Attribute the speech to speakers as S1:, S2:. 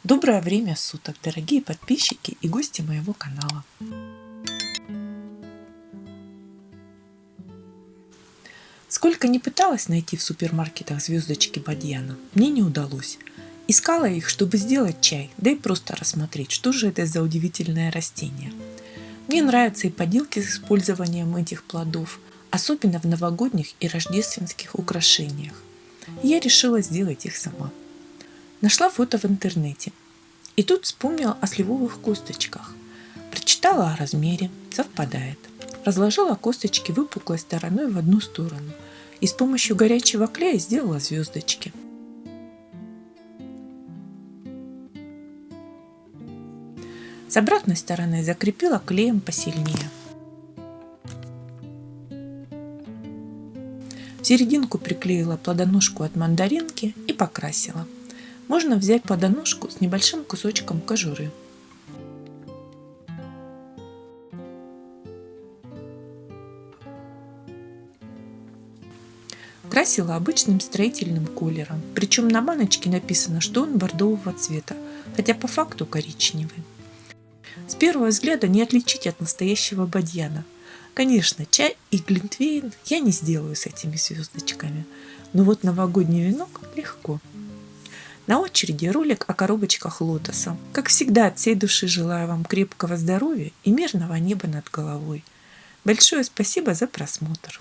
S1: Доброе время суток, дорогие подписчики и гости моего канала. Сколько ни пыталась найти в супермаркетах звездочки бадьяна, мне не удалось. Искала их, чтобы сделать чай, да и просто рассмотреть, что же это за удивительное растение. Мне нравятся и поделки с использованием этих плодов, особенно в новогодних и рождественских украшениях. И я решила сделать их сама. Нашла фото в интернете. И тут вспомнила о сливовых косточках. Прочитала о размере, совпадает. Разложила косточки выпуклой стороной в одну сторону и с помощью горячего клея сделала звездочки. С обратной стороны закрепила клеем посильнее. В серединку приклеила плодоножку от мандаринки и покрасила. Можно взять плодоножку с небольшим кусочком кожуры. Красила обычным строительным колером, причем на баночке написано, что он бордового цвета, хотя по факту коричневый. С первого взгляда не отличить от настоящего бадьяна. Конечно, чай и глинтвейн я не сделаю с этими звездочками, но вот новогодний венок легко. На очереди ролик о коробочках лотоса. Как всегда, от всей души желаю вам крепкого здоровья и мирного неба над головой. Большое спасибо за просмотр.